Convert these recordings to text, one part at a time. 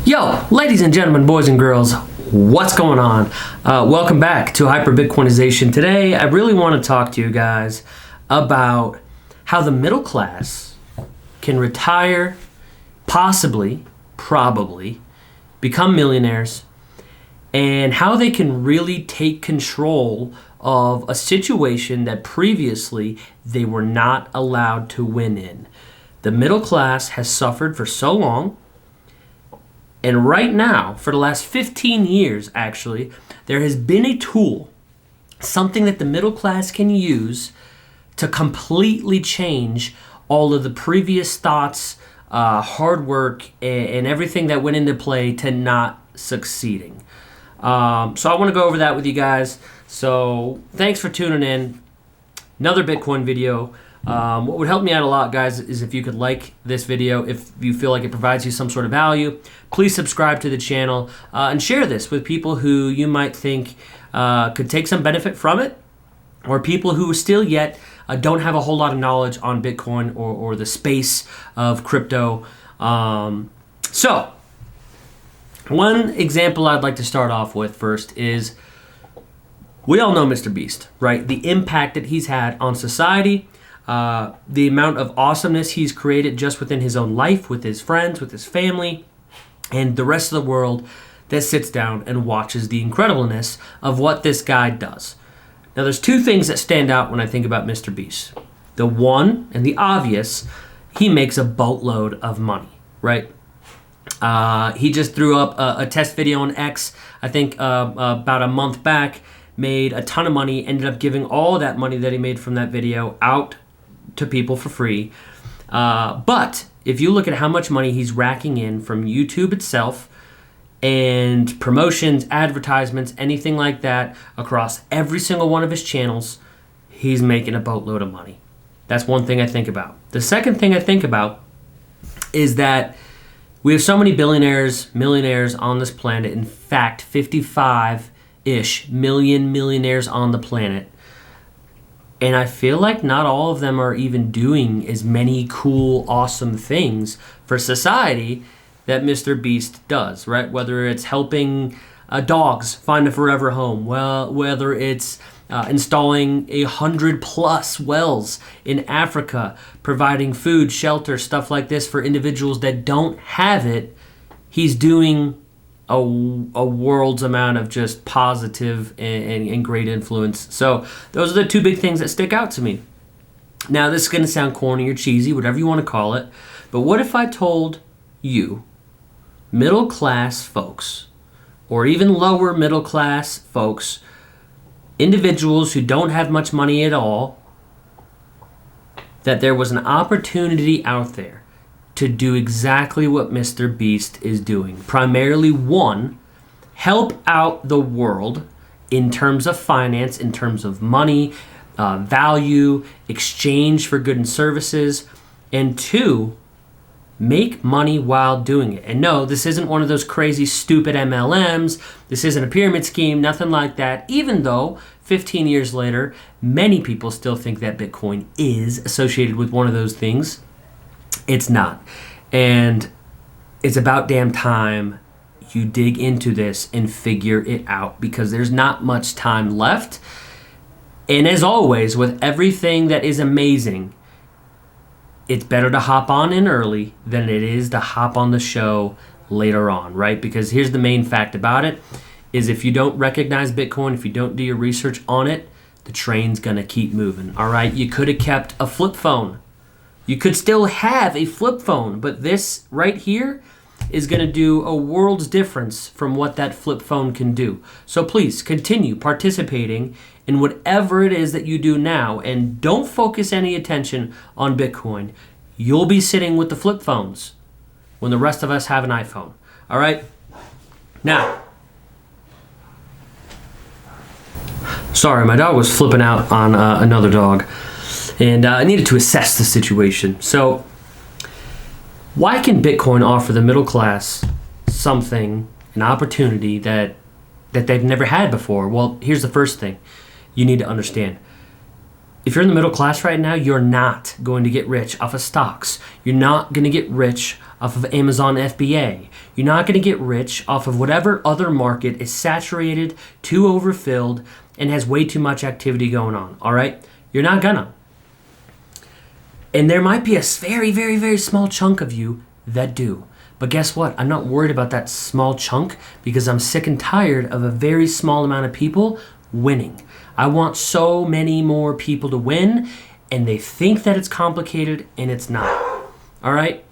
Yo, ladies and gentlemen, boys and girls, what's going on? Welcome back to HyperBitcoinization. Today, I really want to talk to you guys about how the middle class can retire, possibly, probably, become millionaires, and how they can really take control of a situation that previously they were not allowed to win in. The middle class has suffered for so long. And right now, for the last 15 years, actually, there has been a tool, something that the middle class can use to completely change all of the previous thoughts, hard work, and everything that went into play to not succeeding. So I want to go over that with you guys. So thanks for tuning in. Another Bitcoin video. What would help me out a lot, guys, is if you could like this video. If you feel like it provides you some sort of value, please subscribe to the channel and share this with people who you might think could take some benefit from it, or people who still yet don't have a whole lot of knowledge on Bitcoin or the space of crypto. So one example I'd like to start off with first is, we all know MrBeast, right? The impact that he's had on society. The amount of awesomeness he's created just within his own life, with his friends, with his family, and the rest of the world that sits down and watches the incredibleness of what this guy does. Now, there's two things that stand out when I think about MrBeast. The one, and the obvious, he makes a boatload of money, right? He just threw up a test video on X, I think about a month back, made a ton of money, ended up giving all that money that he made from that video out to people for free. But if you look at how much money he's racking in from YouTube itself and promotions, advertisements, anything like that across every single one of his channels, he's making a boatload of money. That's one thing I think about. The second thing I think about is that we have so many billionaires, millionaires on this planet. In fact, 55-ish million millionaires on the planet. And I feel like not all of them are even doing as many cool, awesome things for society that MrBeast does, right? Whether it's helping dogs find a forever home, well, whether it's installing 100+ wells in Africa, providing food, shelter, stuff like this for individuals that don't have it. He's doing a world's amount of just positive and great influence. So those are the two big things that stick out to me. Now, this is going to sound corny or cheesy, whatever you want to call it, but what if I told you, middle class folks, or even lower middle class folks, individuals who don't have much money at all, that there was an opportunity out there to do exactly what MrBeast is doing. Primarily, one, help out the world in terms of finance, in terms of money, value, exchange for goods and services, and two, make money while doing it. And no, this isn't one of those crazy, stupid MLMs. This isn't a pyramid scheme, nothing like that. Even though 15 years later, many people still think that Bitcoin is associated with one of those things. It's not. And it's about damn time you dig into this and figure it out, because there's not much time left. And as always, with everything that is amazing, it's better to hop on in early than it is to hop on the show later on, right? Because here's the main fact about it, is if you don't recognize Bitcoin, if you don't do your research on it, the train's gonna keep moving, all right? You could have kept a flip phone. You could still have a flip phone, but this right here is going to do a world's difference from what that flip phone can do. So please continue participating in whatever it is that you do now, and don't focus any attention on Bitcoin. You'll be sitting with the flip phones when the rest of us have an iPhone. All right? Now, sorry, my dog was flipping out on another dog. And I needed to assess the situation. So why can Bitcoin offer the middle class something, an opportunity that they've never had before? Well, here's the first thing you need to understand. If you're in the middle class right now, you're not going to get rich off of stocks. You're not going to get rich off of Amazon FBA. You're not going to get rich off of whatever other market is saturated, too overfilled, and has way too much activity going on, all right? You're not gonna. And there might be a very, very, very small chunk of you that do. But guess what? I'm not worried about that small chunk because I'm sick and tired of a very small amount of people winning. I want so many more people to win, and they think that it's complicated, and it's not. All right?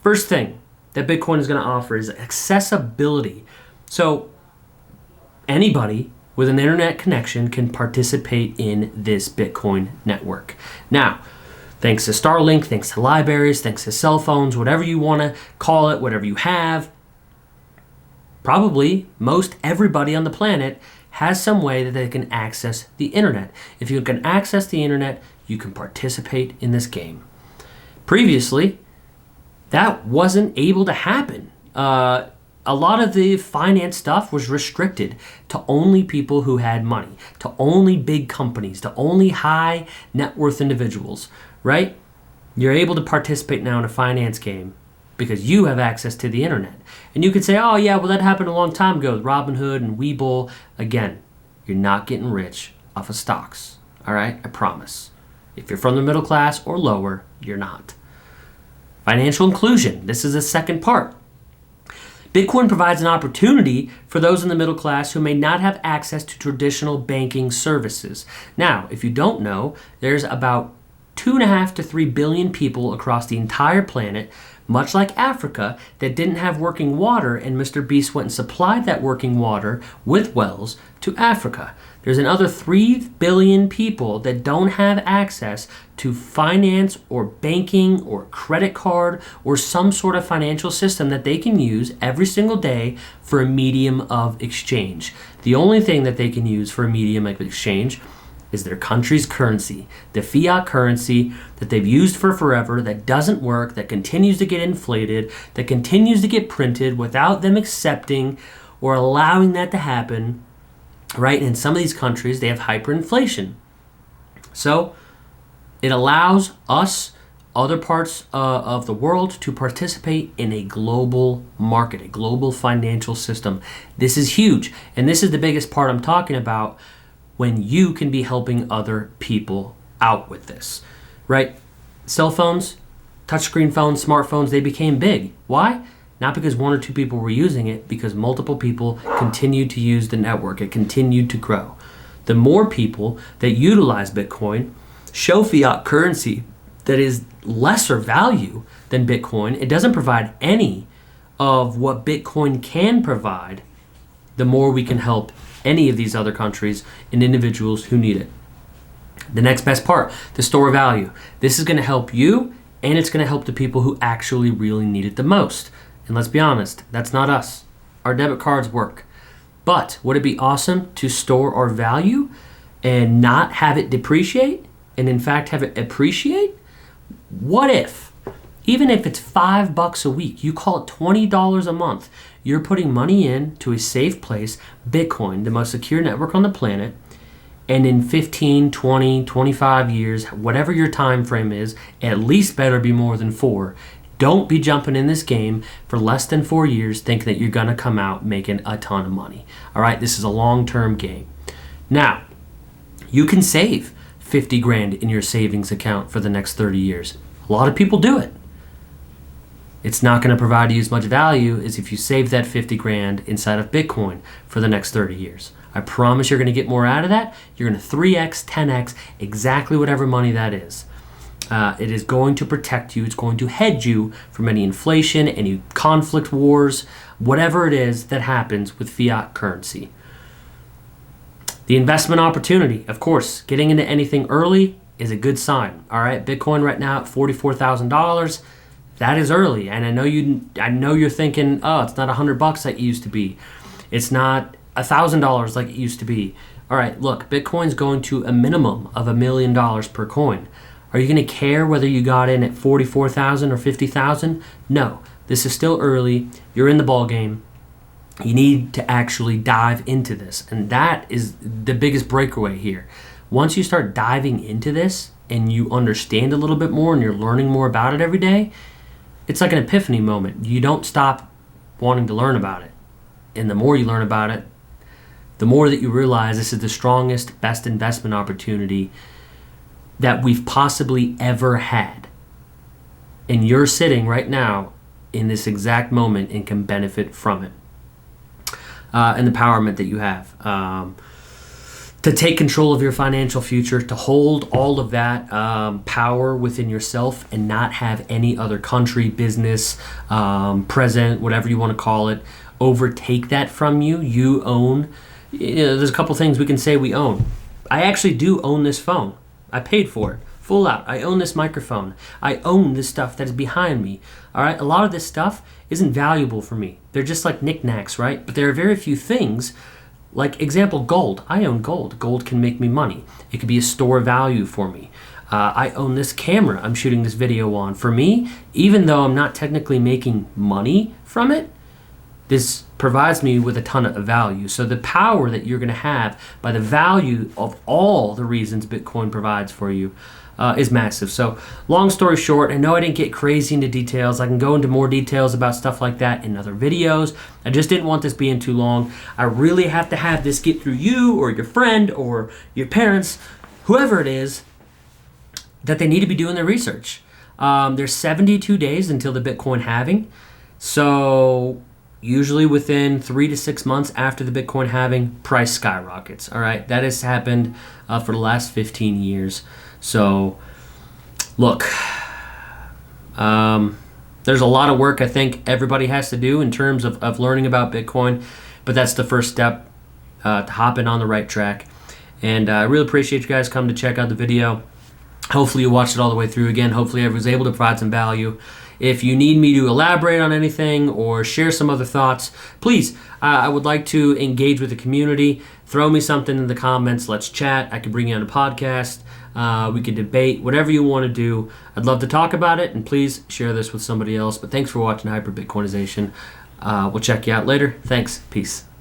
First thing that Bitcoin is going to offer is accessibility. So anybody with an internet connection can participate in this Bitcoin network. Now, thanks to Starlink, thanks to libraries, thanks to cell phones, whatever you want to call it, whatever you have, probably most everybody on the planet has some way that they can access the internet. If you can access the internet, you can participate in this game. Previously, that wasn't able to happen. A lot of the finance stuff was restricted to only people who had money, to only big companies, to only high net worth individuals, right? You're able to participate now in a finance game because you have access to the internet. And you could say, oh yeah, well that happened a long time ago with Robinhood and Webull. Again, you're not getting rich off of stocks, all right? I promise. If you're from the middle class or lower, you're not. Financial inclusion, this is the second part. Bitcoin provides an opportunity for those in the middle class who may not have access to traditional banking services. Now, if you don't know, there's about 2.5 to 3 billion people across the entire planet, much like Africa, that didn't have working water, and MrBeast went and supplied that working water with wells to Africa. There's another 3 billion people that don't have access to finance or banking or credit card or some sort of financial system that they can use every single day for a medium of exchange. The only thing that they can use for a medium of exchange is their country's currency, the fiat currency that they've used for forever, that doesn't work, that continues to get inflated, that continues to get printed without them accepting or allowing that to happen, right? In some of these countries, they have hyperinflation. So it allows us, other parts of the world, to participate in a global market, a global financial system. This is huge, and this is the biggest part I'm talking about, when you can be helping other people out with this, right? Cell phones, touchscreen phones, smartphones, they became big. Why? Not because 1 or 2 people were using it, because multiple people continued to use the network. It continued to grow. The more people that utilize Bitcoin show fiat currency that is lesser value than Bitcoin, it doesn't provide any of what Bitcoin can provide, the more we can help any of these other countries and individuals who need it. The next best part, the store of value. This is going to help you, and it's going to help the people who actually really need it the most. And let's be honest, that's not us. Our debit cards work. But would it be awesome to store our value and not have it depreciate, and in fact have it appreciate? What if, even if it's $5 a week, you call it $20 a month, you're putting money in to a safe place, Bitcoin, the most secure network on the planet, and in 15, 20, 25 years, whatever your time frame is, at least better be more than 4. Don't be jumping in this game for less than 4 years thinking that you're going to come out making a ton of money. All right, this is a long-term game. Now, you can save 50 grand in your savings account for the next 30 years. A lot of people do it. It's not going to provide you as much value as if you save that 50 grand inside of Bitcoin for the next 30 years. I promise you're going to get more out of that. You're going to 3x, 10x, exactly whatever money that is. It is going to protect you. It's going to hedge you from any inflation, any conflict wars, whatever it is that happens with fiat currency. The investment opportunity, of course, getting into anything early is a good sign. All right, Bitcoin right now at $44,000. That is early, and I know you're thinking, oh, it's not $100 like it used to be. It's not $1,000 like it used to be. All right, look, Bitcoin's going to a minimum of $1 million per coin. Are you going to care whether you got in at 44,000 or 50,000? No, this is still early. You're in the ball game. You need to actually dive into this, and that is the biggest breakaway here. Once you start diving into this and you understand a little bit more and you're learning more about it every day, it's like an epiphany moment. You don't stop wanting to learn about it. And the more you learn about it, the more that you realize this is the strongest, best investment opportunity that we've possibly ever had. And you're sitting right now in this exact moment and can benefit from it. And the empowerment that you have. To take control of your financial future, to hold all of that power within yourself and not have any other country, business, president, whatever you want to call it, overtake that from you. You own, there's a couple things we can say we own. I actually do own this phone. I paid for it, full out. I own this microphone. I own this stuff that is behind me. All right, a lot of this stuff isn't valuable for me. They're just like knickknacks, right? But there are very few things. Like example, gold. I own gold. Gold can make me money. It could be a store of value for me. I own this camera I'm shooting this video on. For me, even though I'm not technically making money from it, this provides me with a ton of value. So the power that you're going to have by the value of all the reasons Bitcoin provides for you is massive. So long story short, I know I didn't get crazy into details. I can go into more details about stuff like that in other videos. I just didn't want this being too long. I really have to have this get through you or your friend or your parents, whoever it is, that they need to be doing their research. There's 72 days until the Bitcoin halving. So usually within 3 to 6 months after the Bitcoin halving, price skyrockets. All right, that has happened for the last 15 years. So, look, there's a lot of work I think everybody has to do in terms of learning about Bitcoin, but that's the first step to hopping on the right track. And I really appreciate you guys coming to check out the video. Hopefully you watched it all the way through again. Hopefully I was able to provide some value. If you need me to elaborate on anything or share some other thoughts, please, I would like to engage with the community. Throw me something in the comments. Let's chat. I could bring you on a podcast. We could debate, whatever you want to do. I'd love to talk about it, and please share this with somebody else. But thanks for watching HyperBitcoinization. We'll check you out later. Thanks. Peace.